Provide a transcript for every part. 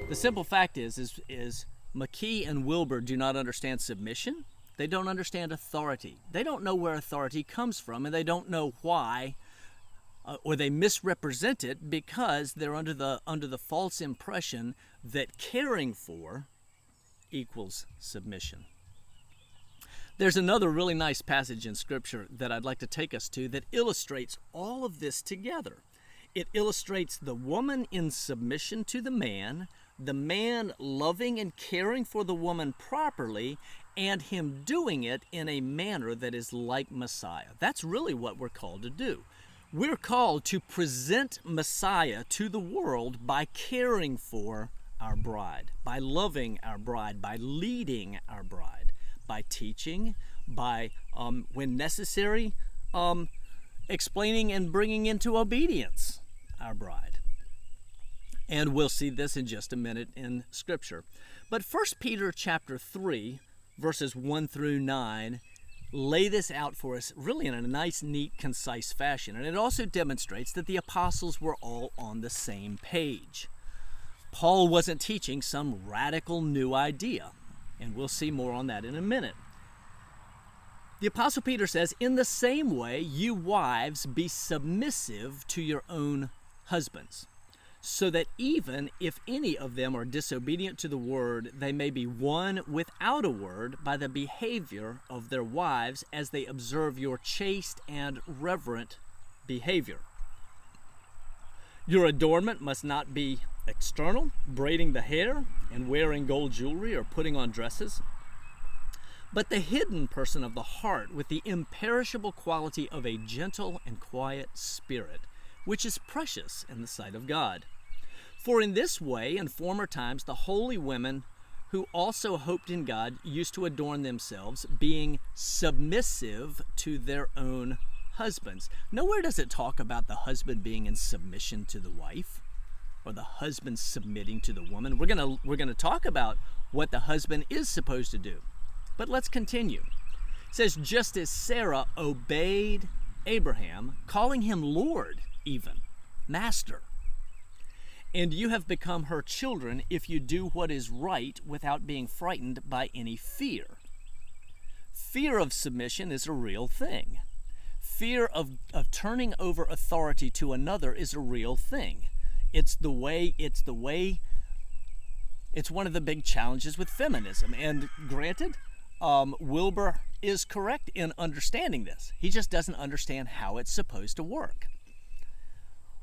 The simple fact is McKee and Wilbur do not understand submission. They don't understand authority. They don't know where authority comes from, and they don't know why, or they misrepresent it because they're under the false impression that caring for equals submission. There's another really nice passage in Scripture that I'd like to take us to that illustrates all of this together. It illustrates the woman in submission to the man loving and caring for the woman properly, and him doing it in a manner that is like Messiah. That's really what we're called to do. We're called to present Messiah to the world by caring for our bride, by loving our bride, by leading our bride, by teaching, by, when necessary, explaining and bringing into obedience our bride. And we'll see this in just a minute in Scripture. But 1 Peter chapter 3, verses 1 through 9, lay this out for us really in a nice, neat, concise fashion. And it also demonstrates that the apostles were all on the same page. Paul wasn't teaching some radical new idea, and we'll see more on that in a minute. The Apostle Peter says, "In the same way, you wives, be submissive to your own husbands, so that even if any of them are disobedient to the word, they may be won without a word by the behavior of their wives as they observe your chaste and reverent behavior. Your adornment must not be external, braiding the hair and wearing gold jewelry or putting on dresses, but the hidden person of the heart with the imperishable quality of a gentle and quiet spirit, which is precious in the sight of God. For in this way, in former times, the holy women who also hoped in God used to adorn themselves, being submissive to their own husbands." Nowhere does it talk about the husband being in submission to the wife, or the husband submitting to the woman. We're gonna talk about what the husband is supposed to do. But let's continue. It says, "Just as Sarah obeyed Abraham, calling him Lord, even Master. And you have become her children if you do what is right without being frightened by any fear." Fear of submission is a real thing. Fear of turning over authority to another is a real thing. It's one of the big challenges with feminism. And granted, Wilbur is correct in understanding this. He just doesn't understand how it's supposed to work.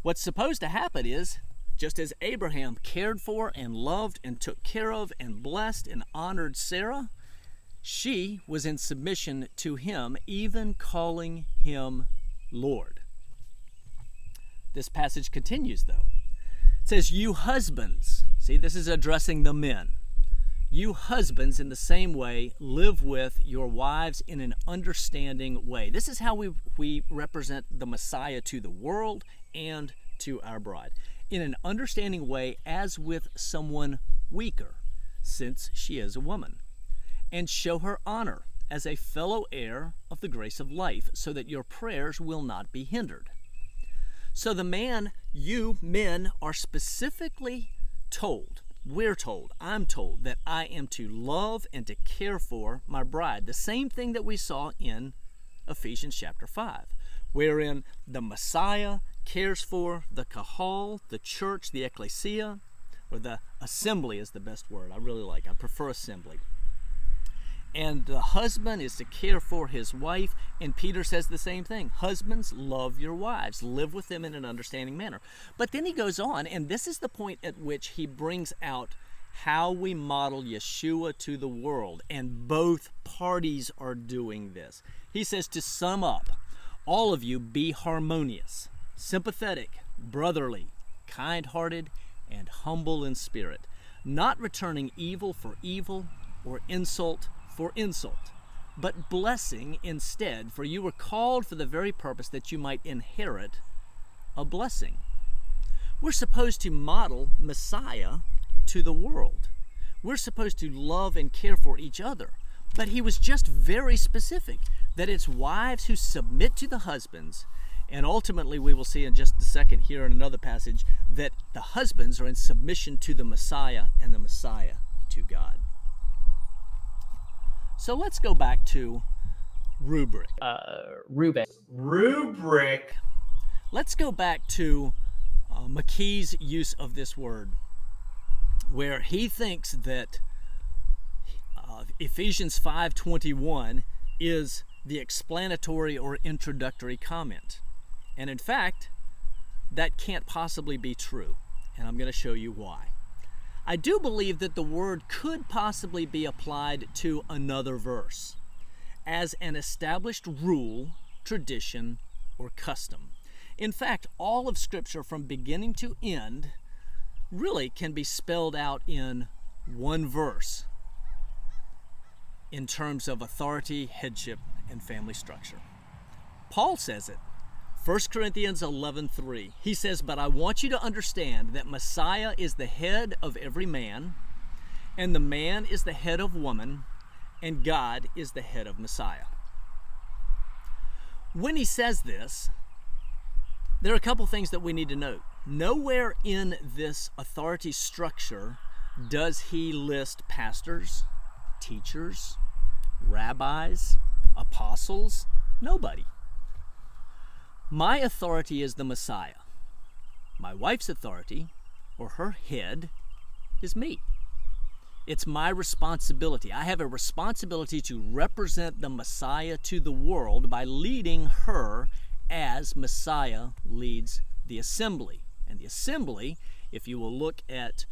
What's supposed to happen is, just as Abraham cared for and loved and took care of and blessed and honored Sarah, she was in submission to him, even calling him Lord. This passage continues, though. It says, "You husbands," see, this is addressing the men. "You husbands, in the same way, live with your wives in an understanding way." This is how we represent the Messiah to the world and to our bride. "In an understanding way, as with someone weaker, since she is a woman. And show her honor as a fellow heir of the grace of life, so that your prayers will not be hindered." So you men are specifically told, I'm told that I am to love and to care for my bride. The same thing that we saw in Ephesians chapter 5, wherein the Messiah cares for the kahal, the church, the ecclesia, or the assembly is the best word. I prefer assembly. And the husband is to care for his wife, and Peter says the same thing. Husbands, love your wives. Live with them in an understanding manner. But then he goes on, and this is the point at which he brings out how we model Yeshua to the world, and both parties are doing this. He says, to sum up, all of you be harmonious, sympathetic, brotherly, kind-hearted, and humble in spirit, not returning evil for evil or insult for insult, but blessing instead, for you were called for the very purpose that you might inherit a blessing. We're supposed to model Messiah to the world. We're supposed to love and care for each other. But he was just very specific that it's wives who submit to the husbands And ultimately, we will see in just a second here in another passage that the husbands are in submission to the Messiah and the Messiah to God. So let's go back to rubric. Rubric. Let's go back to McKee's use of this word, where he thinks that Ephesians 5:21 is the explanatory or introductory comment. And in fact, that can't possibly be true. And I'm going to show you why. I do believe that the word could possibly be applied to another verse as an established rule, tradition, or custom. In fact, all of Scripture from beginning to end really can be spelled out in one verse in terms of authority, headship, and family structure. Paul says it. 1 Corinthians 11:3. He says, "But I want you to understand that Messiah is the head of every man, and the man is the head of woman, and God is the head of Messiah." When he says this, there are a couple things that we need to note. Nowhere in this authority structure does he list pastors, teachers, rabbis, apostles. Nobody. My authority is the Messiah. My wife's authority, or her head, is me. It's my responsibility. I have a responsibility to represent the Messiah to the world by leading her as Messiah leads the assembly. And the assembly, if you will look at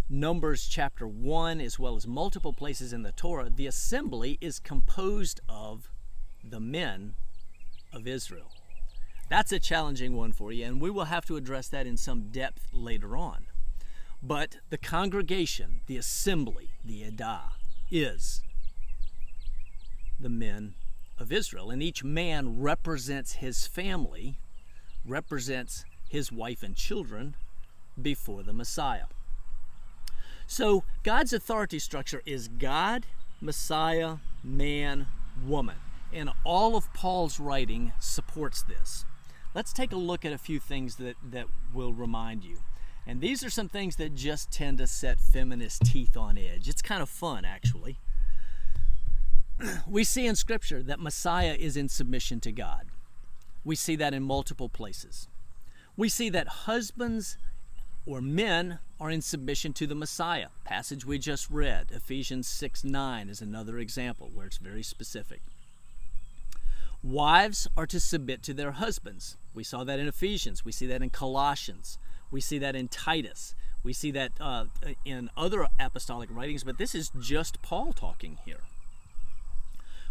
Numbers chapter 1, as well as multiple places in the Torah, the assembly is composed of the men of Israel. That's a challenging one for you, and we will have to address that in some depth later on. But the congregation, the assembly, the Edah, is the men of Israel. And each man represents his family, represents his wife and children before the Messiah. So God's authority structure is God, Messiah, man, woman. And all of Paul's writing supports this. Let's take a look at a few things that will remind you. And these are some things that just tend to set feminist teeth on edge. It's kind of fun, actually. We see in Scripture that Messiah is in submission to God. We see that in multiple places. We see that husbands or men are in submission to the Messiah. Passage we just read, Ephesians 6:9 is another example where it's very specific. Wives are to submit to their husbands. We saw that in Ephesians. We see that in Colossians. We see that in Titus. We see that in other apostolic writings, but this is just Paul talking here.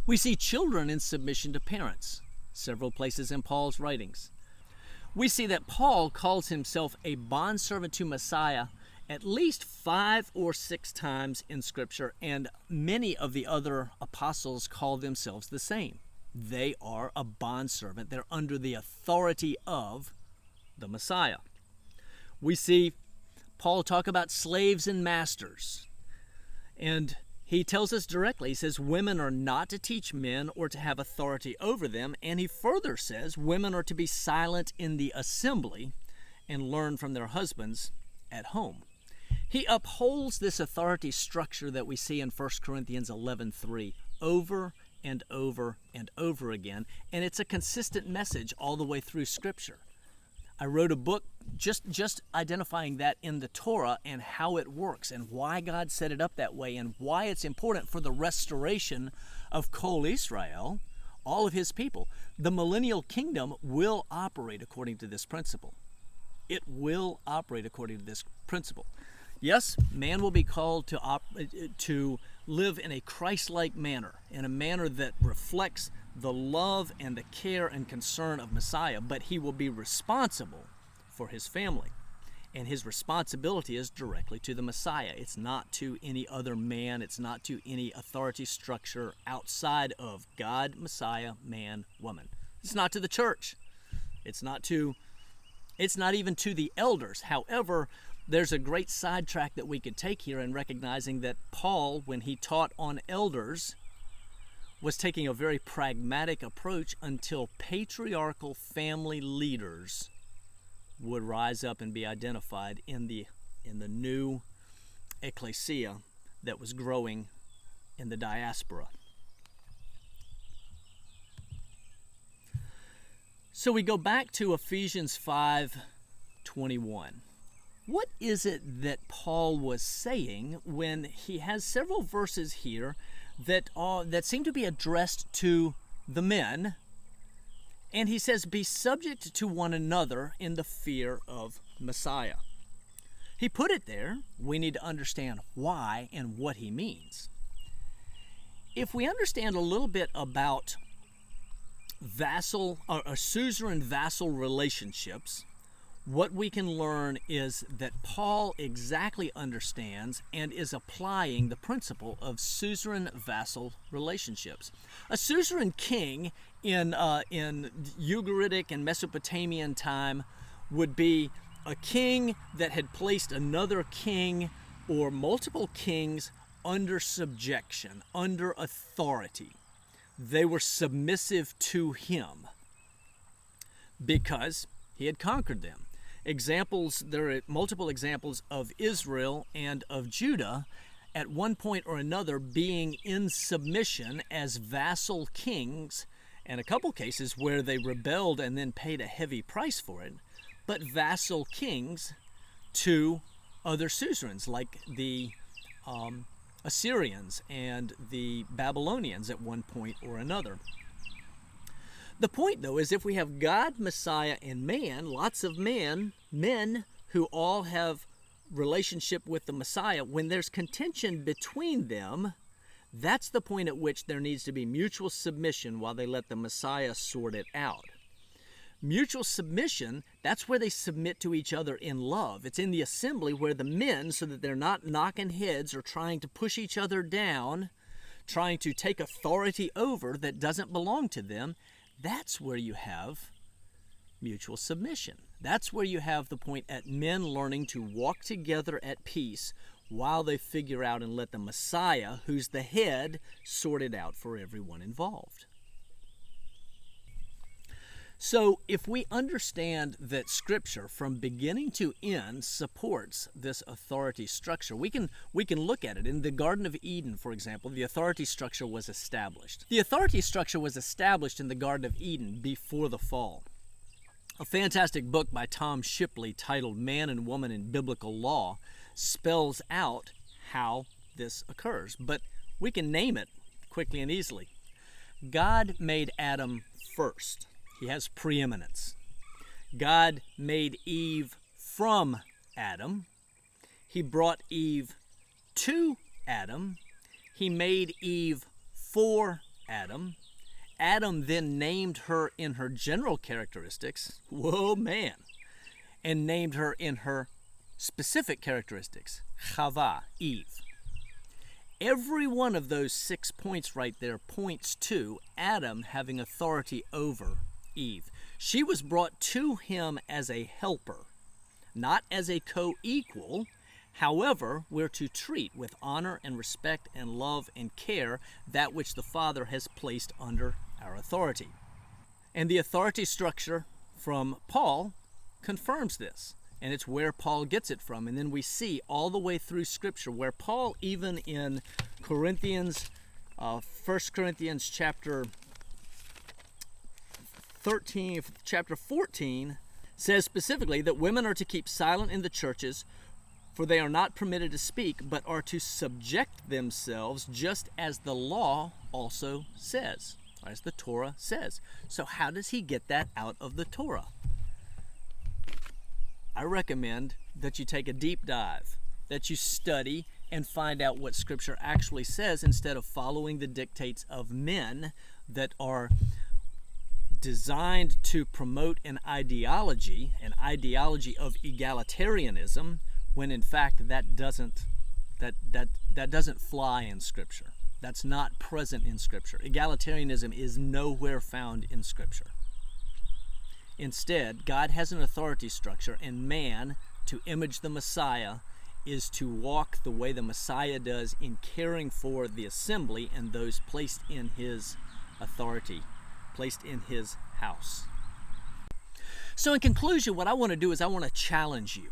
We see children in submission to parents, several places in Paul's writings. We see that Paul calls himself a bondservant to Messiah at least 5 or 6 times in Scripture, and many of the other apostles call themselves the same. They are a bondservant. They're under the authority of the Messiah. We see Paul talk about slaves and masters. And he tells us directly, he says, women are not to teach men or to have authority over them. And he further says, women are to be silent in the assembly and learn from their husbands at home. He upholds this authority structure that we see in 1 Corinthians 11:3 over and over and over again. And it's a consistent message all the way through Scripture. I wrote a book just identifying that in the Torah and how it works and why God set it up that way and why it's important for the restoration of Kol Israel, all of his people. The millennial kingdom will operate according to this principle. It will operate according to this principle. Yes, man will be called to live in a Christ-like manner, in a manner that reflects the love and the care and concern of Messiah, but he will be responsible for his family. And his responsibility is directly to the Messiah. It's not to any other man. It's not to any authority structure outside of God, Messiah, man, woman. It's not to the church. It's not even to the elders. However, there's a great sidetrack that we could take here in recognizing that Paul, when he taught on elders, was taking a very pragmatic approach until patriarchal family leaders would rise up and be identified in the new ecclesia that was growing in the diaspora. So we go back to Ephesians 5:21. What is it that Paul was saying when he has several verses here that seem to be addressed to the men? And he says, be subject to one another in the fear of Messiah. He put it there. We need to understand why and what he means. If we understand a little bit about suzerain-vassal relationships, what we can learn is that Paul exactly understands and is applying the principle of suzerain-vassal relationships. A suzerain king in Ugaritic and Mesopotamian time would be a king that had placed another king or multiple kings under subjection, under authority. They were submissive to him because he had conquered them. There are multiple examples of Israel and of Judah at one point or another being in submission as vassal kings, and a couple cases where they rebelled and then paid a heavy price for it, but vassal kings to other suzerains like the Assyrians and the Babylonians at one point or another. The point, though, is if we have God, Messiah, and man, lots of men who all have relationship with the Messiah, when there's contention between them, that's the point at which there needs to be mutual submission while they let the Messiah sort it out. Mutual submission, that's where they submit to each other in love. It's in the assembly where the men, so that they're not knocking heads or trying to push each other down, trying to take authority over that doesn't belong to them, that's where you have mutual submission. That's where you have the point at men learning to walk together at peace while they figure out and let the Messiah, who's the head, sort it out for everyone involved. So if we understand that Scripture from beginning to end supports this authority structure, we can look at it. In the Garden of Eden, for example, the authority structure was established. The authority structure was established in the Garden of Eden before the fall. A fantastic book by Tom Shipley titled Man and Woman in Biblical Law spells out how this occurs, but we can name it quickly and easily. God made Adam first. He has preeminence. God made Eve from Adam. He brought Eve to Adam. He made Eve for Adam. Adam then named her in her general characteristics, whoa man, and named her in her specific characteristics, Chava, Eve. Every one of those 6 points right there points to Adam having authority over Eve. She was brought to him as a helper, not as a co-equal. However, we're to treat with honor and respect and love and care that which the Father has placed under our authority. And the authority structure from Paul confirms this, and it's where Paul gets it from. And then we see all the way through Scripture where Paul, even in Corinthians, 1 Corinthians chapter 14, says specifically that women are to keep silent in the churches, for they are not permitted to speak, but are to subject themselves, just as the law also says, as the Torah says. So how does he get that out of the Torah? I recommend that you take a deep dive, that you study and find out what Scripture actually says instead of following the dictates of men that are designed to promote an ideology of egalitarianism, when in fact that doesn't fly in Scripture. That's not present in Scripture. Egalitarianism is nowhere found in Scripture. Instead, God has an authority structure, and man, to image the Messiah, is to walk the way the Messiah does in caring for the assembly and those placed in his authority, placed in his house. So in conclusion, what I want to do is I want to challenge you.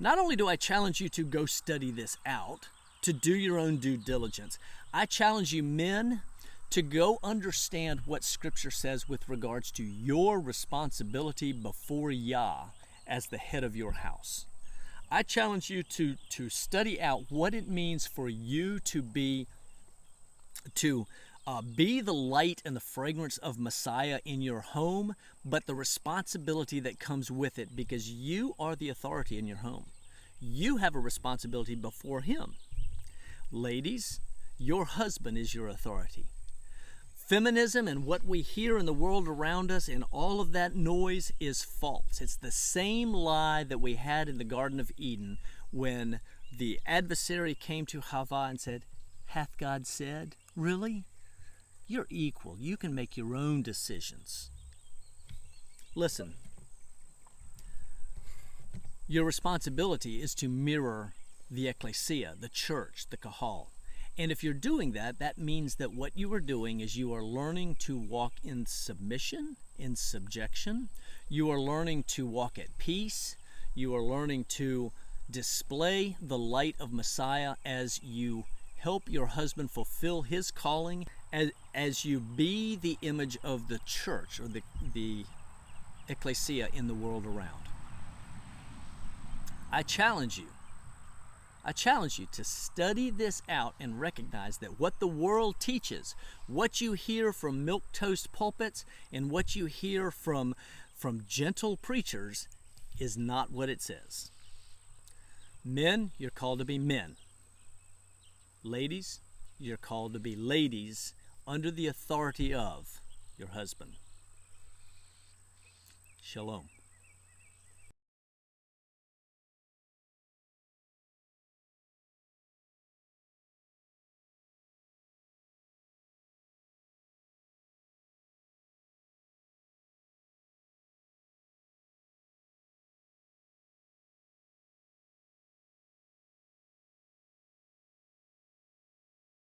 Not only do I challenge you to go study this out, to do your own due diligence, I challenge you, men, to go understand what Scripture says with regards to your responsibility before Yah as the head of your house. I challenge you to study out what it means for you to be the light and the fragrance of Messiah in your home, but the responsibility that comes with it, because you are the authority in your home. You have a responsibility before him. Ladies, your husband is your authority. Feminism and what we hear in the world around us and all of that noise is false. It's the same lie that we had in the Garden of Eden when the adversary came to Hava and said, "Hath God said?" Really? You're equal. You can make your own decisions. Listen, your responsibility is to mirror the ecclesia, the church, the kahal. And if you're doing that, that means that what you are doing is you are learning to walk in submission, in subjection. You are learning to walk at peace. You are learning to display the light of Messiah as you help your husband fulfill his calling, as you be the image of the church or the ecclesia in the world around. I challenge you to study this out and recognize that what the world teaches, what you hear from milquetoast pulpits and what you hear from gentle preachers is not what it says. Men, you're called to be men. Ladies, you're called to be ladies under the authority of your husband. Shalom.